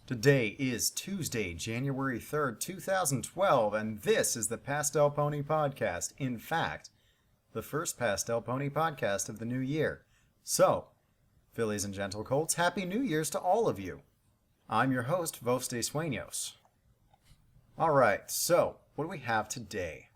Today is Tuesday, January 3rd, 2012, and this is the Pastel Pony Podcast. In fact, the first Pastel Pony Podcast of the new year. So, fillies and gentle colts, Happy New Year's to all of you. I'm your host, Vos de Sueños. Alright, so, what do we have today?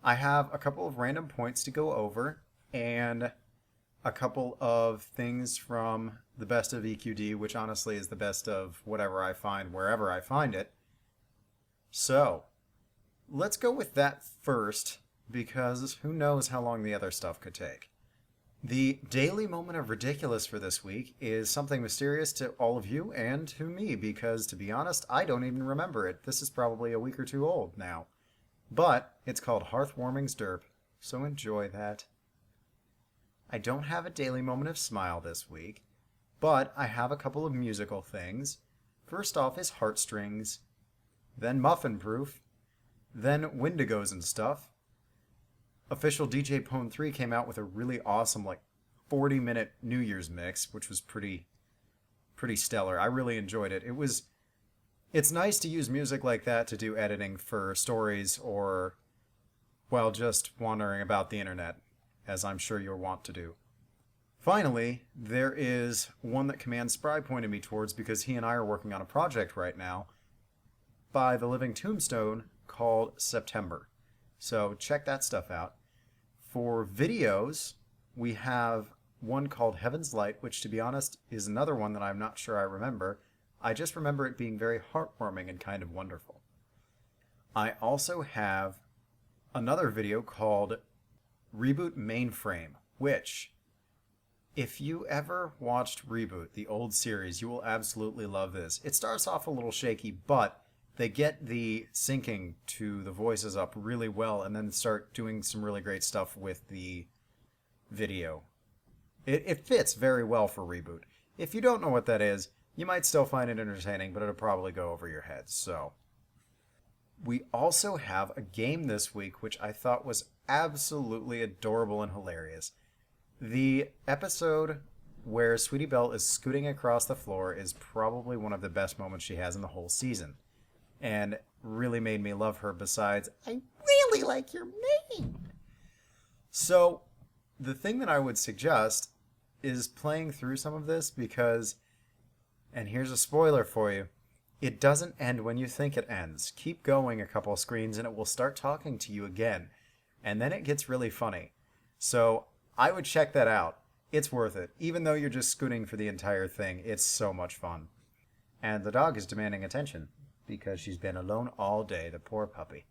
I have a couple of random points to go over, and a couple of things from the best of EQD, which honestly is the best of whatever I find, wherever I find it. So, let's go with that first, because who knows how long the other stuff could take. The daily moment of ridiculous for this week is something mysterious to all of you and to me, because to be honest, I don't even remember it. This is probably a week or two old now. But it's called Hearthwarming's Derp, so enjoy that. I don't have a daily moment of smile this week, but I have a couple of musical things. First off is Heartstrings, then Muffin Proof, then Wendigos and Stuff. Official DJ Pwn 3 came out with a really awesome 40-minute New Year's mix, which was pretty stellar. I really enjoyed it. It's nice to use music like that to do editing for stories or, well, just wandering about the internet, as I'm sure you'll want to do. Finally, there is one that Command Spry pointed me towards because he and I are working on a project right now by The Living Tombstone called September. So check that stuff out. For videos, we have one called Heaven's Light, which to be honest is another one that I'm not sure I remember. I just remember it being very heartwarming and kind of wonderful. I also have another video called Reboot Mainframe, which, if you ever watched Reboot, the old series, you will absolutely love this. It starts off a little shaky, but they get the syncing to the voices up really well and then start doing some really great stuff with the video. It fits very well for Reboot. If you don't know what that is, you might still find it entertaining, but it'll probably go over your head, so. We also have a game this week, which I thought was absolutely adorable and hilarious. The episode where Sweetie Belle is scooting across the floor is probably one of the best moments she has in the whole season, and really made me love her. Besides, I really like your name. So, the thing that I would suggest is playing through some of this because, and here's a spoiler for you, it doesn't end when you think it ends. Keep going a couple screens and it will start talking to you again. And then it gets really funny. So I would check that out. It's worth it. Even though you're just scooting for the entire thing, it's so much fun. And the dog is demanding attention because she's been alone all day, the poor puppy.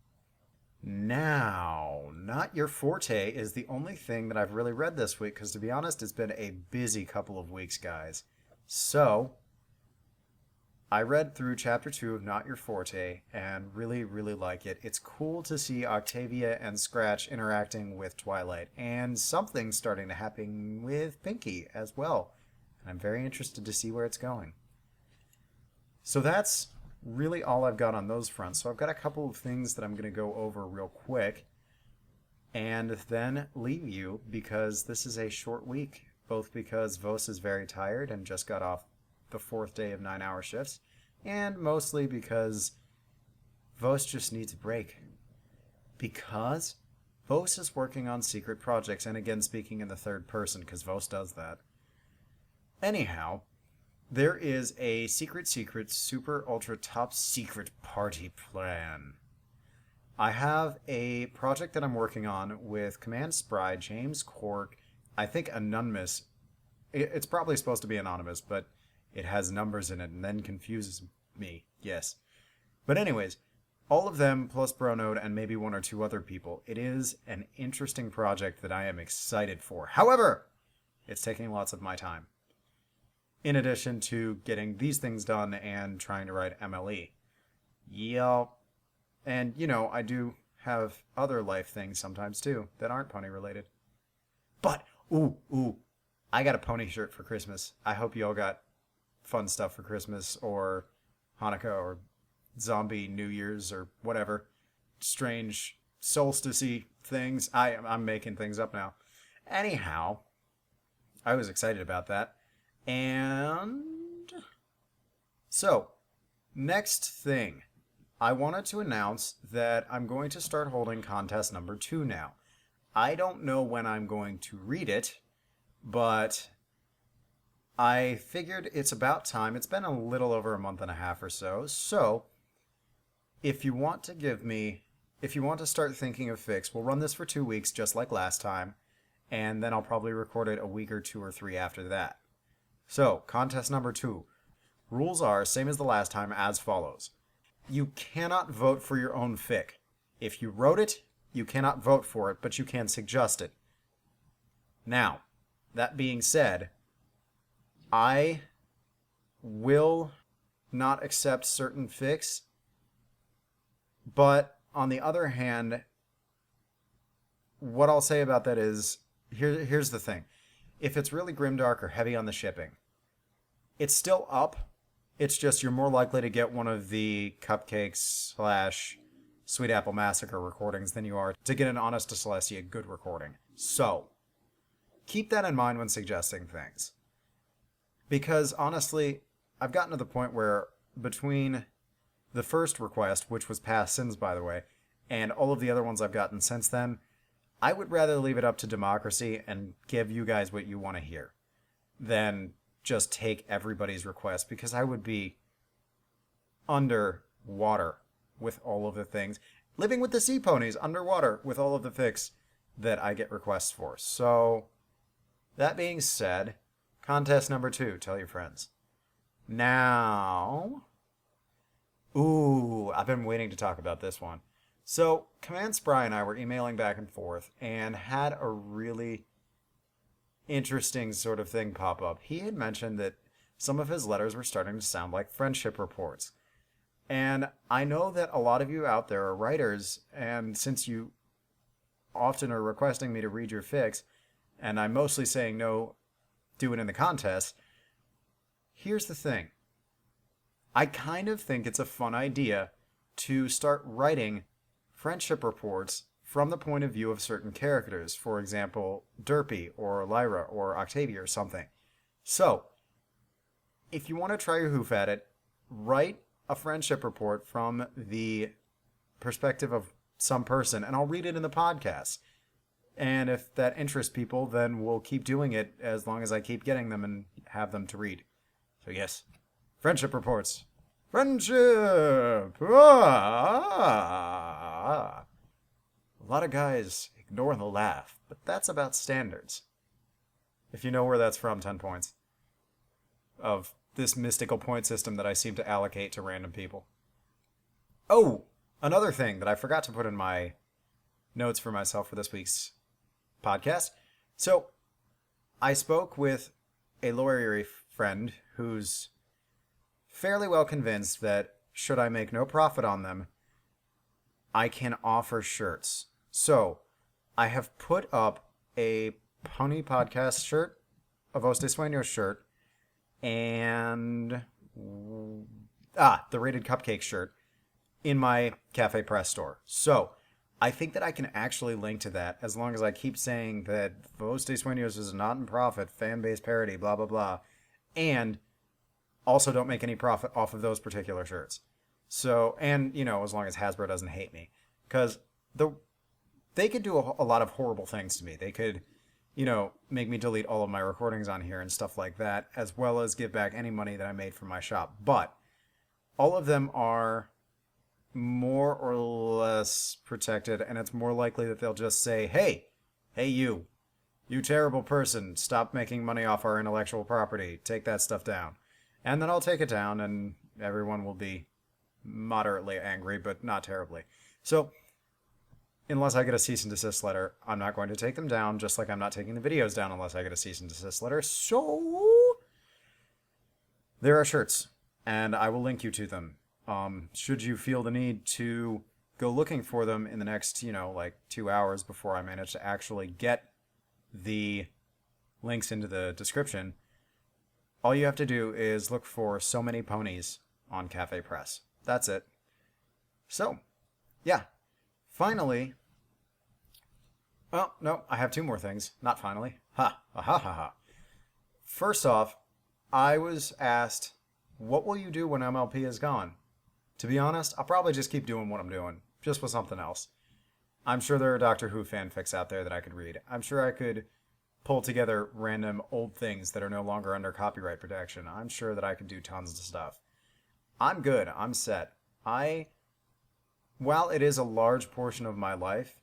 Now, Not Your Forte is the only thing that I've really read this week because to be honest, it's been a busy couple of weeks, guys. So I read through Chapter 2 of Not Your Forte and really, really like it. It's cool to see Octavia and Scratch interacting with Twilight, and something starting to happen with Pinky as well. And I'm very interested to see where it's going. So that's really all I've got on those fronts. So I've got a couple of things that I'm going to go over real quick, and then leave you because this is a short week, both because Vos is very tired and just got off the fourth day of 9-hour shifts, and mostly because Vos just needs a break. Because Vos is working on secret projects, and again speaking in the third person, because Vos does that. Anyhow, there is a secret, super, ultra, top secret party plan. I have a project that I'm working on with Command Spry, James Cork, I think Anonymous. It's probably supposed to be anonymous, but it has numbers in it and then confuses me. Yes. But anyways, all of them plus Bronode and maybe one or two other people. It is an interesting project that I am excited for. However, it's taking lots of my time. In addition to getting these things done and trying to write MLE. Yep. And, I do have other life things sometimes too that aren't pony related. But, I got a pony shirt for Christmas. I hope you all got fun stuff for Christmas or Hanukkah or zombie New Year's or whatever strange solstice-y things. I'm making things up now. Anyhow, I was excited about that. And so Next thing, I wanted to announce that I'm going to start holding contest number 2 now. I don't know when I'm going to read it, but I figured it's about time. It's been a little over a month and a half or so. So, if you want to start thinking of fics, we'll run this for 2 weeks just like last time, and then I'll probably record it a week or 2 or 3 after that. So, contest number 2. Rules are same as the last time, as follows. You cannot vote for your own fic. If you wrote it, you cannot vote for it, but you can suggest it. Now, that being said, I will not accept certain fics, but on the other hand, what I'll say about that is, here's the thing. If it's really grimdark or heavy on the shipping, it's still up. It's just you're more likely to get one of the Cupcakes / Sweet Apple Massacre recordings than you are to get an Honest to Celestia good recording. So, keep that in mind when suggesting things. Because, honestly, I've gotten to the point where between the first request, which was Past Sins, by the way, and all of the other ones I've gotten since then, I would rather leave it up to democracy and give you guys what you want to hear than just take everybody's request, because I would be underwater with all of the things. Living with the sea ponies underwater with all of the fics that I get requests for. So, that being said, contest number 2, tell your friends. Now, I've been waiting to talk about this one. So, Command Spry and I were emailing back and forth and had a really interesting sort of thing pop up. He had mentioned that some of his letters were starting to sound like friendship reports. And I know that a lot of you out there are writers, and since you often are requesting me to read your fics, and I'm mostly saying no, do it in the contest, here's the thing. I kind of think it's a fun idea to start writing friendship reports from the point of view of certain characters. For example, Derpy or Lyra or Octavia or something. So, if you want to try your hoof at it, write a friendship report from the perspective of some person, and I'll read it in the podcast. And if that interests people, then we'll keep doing it as long as I keep getting them and have them to read. So yes, friendship reports. Friendship! Ah! A lot of guys ignore the laugh, but that's about standards. If you know where that's from, 10 points. Of this mystical point system that I seem to allocate to random people. Oh, another thing that I forgot to put in my notes for myself for this week's podcast. So, I spoke with a lawyer friend who's fairly well convinced that should I make no profit on them, I can offer shirts. So, I have put up a Pony Podcast shirt, a Vos de Sueños shirt, and the Rated Cupcake shirt in my Cafe Press store. So, I think that I can actually link to that as long as I keep saying that Vos de Sueños is a not-in-profit, fan-based parody, blah, blah, blah, and also don't make any profit off of those particular shirts. So, and, as long as Hasbro doesn't hate me. Because they could do a lot of horrible things to me. They could, make me delete all of my recordings on here and stuff like that, as well as give back any money that I made from my shop. But all of them are more or less protected, and it's more likely that they'll just say, hey, you terrible person, stop making money off our intellectual property. Take that stuff down. And then I'll take it down, and everyone will be moderately angry, but not terribly. So, unless I get a cease and desist letter, I'm not going to take them down, just like I'm not taking the videos down unless I get a cease and desist letter. So, there are shirts, and I will link you to them. Should you feel the need to go looking for them in the next, 2 hours before I manage to actually get the links into the description, all you have to do is look for So Many Ponies on Cafe Press. That's it. So, yeah. Finally, oh, no, I have 2 more things. Not finally. Ha. First off, I was asked, what will you do when MLP is gone? To be honest, I'll probably just keep doing what I'm doing, just with something else. I'm sure there are Doctor Who fanfics out there that I could read. I'm sure I could pull together random old things that are no longer under copyright protection. I'm sure that I could do tons of stuff. I'm good. I'm set. While it is a large portion of my life,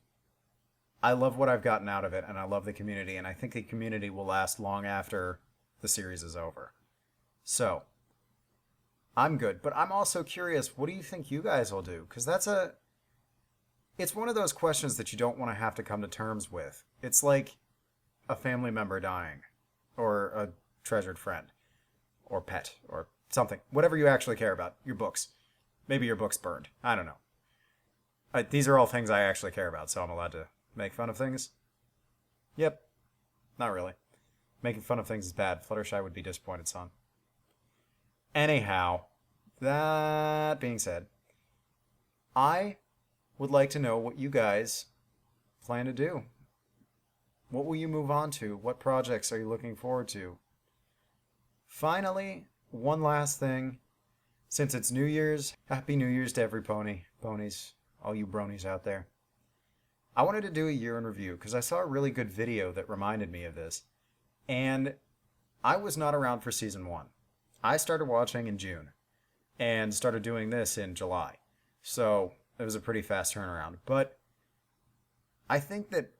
I love what I've gotten out of it, and I love the community, and I think the community will last long after the series is over. So, I'm good. But I'm also curious, what do you think you guys will do? Because it's one of those questions that you don't want to have to come to terms with. It's like a family member dying, or a treasured friend, or pet, or something. Whatever you actually care about. Your books. Maybe your book's burned. I don't know. These are all things I actually care about, so I'm allowed to make fun of things? Yep. Not really. Making fun of things is bad. Fluttershy would be disappointed, son. Anyhow, that being said, I would like to know what you guys plan to do. What will you move on to? What projects are you looking forward to? Finally, one last thing. Since it's New Year's, Happy New Year's to every ponies, all you bronies out there. I wanted to do a year in review because I saw a really good video that reminded me of this. And I was not around for season 1. I started watching in June and started doing this in July. So it was a pretty fast turnaround. But I think that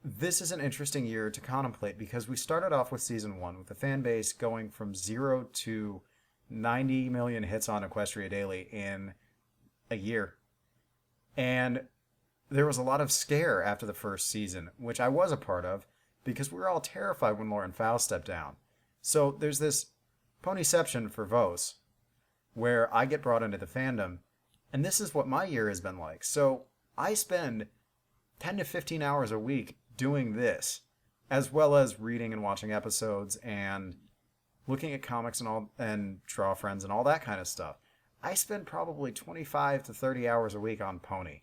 this is an interesting year to contemplate because we started off with season 1 with the fan base going from 0 to 90 million hits on Equestria Daily in a year. And there was a lot of scare after the first season, which I was a part of, because we were all terrified when Lauren Faust stepped down. So there's this ponyception for Vos, where I get brought into the fandom, and this is what my year has been like. So I spend 10 to 15 hours a week doing this, as well as reading and watching episodes and looking at comics and Draw Friends and all that kind of stuff. I spend probably 25 to 30 hours a week on Pony,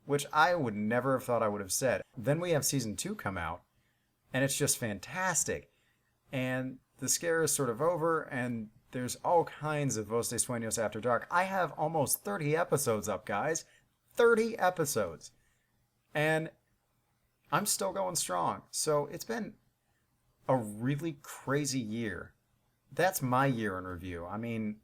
which I would never have thought I would have said. Then we have season 2 come out, and it's just fantastic. And the scare is sort of over, and there's all kinds of Vos de Sueños After Dark. I have almost 30 episodes up, guys. 30 episodes. And I'm still going strong. So it's been a really crazy year. That's my year in review. I mean,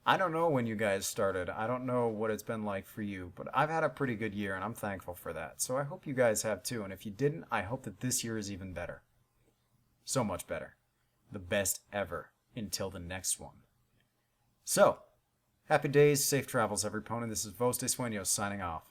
I don't know when you guys started. I don't know what it's been like for you, but I've had a pretty good year, and I'm thankful for that. So I hope you guys have too, and if you didn't, I hope that this year is even better. So much better. The best ever until the next one. So, happy days, safe travels, every pony. This is Vos de Sueños signing off.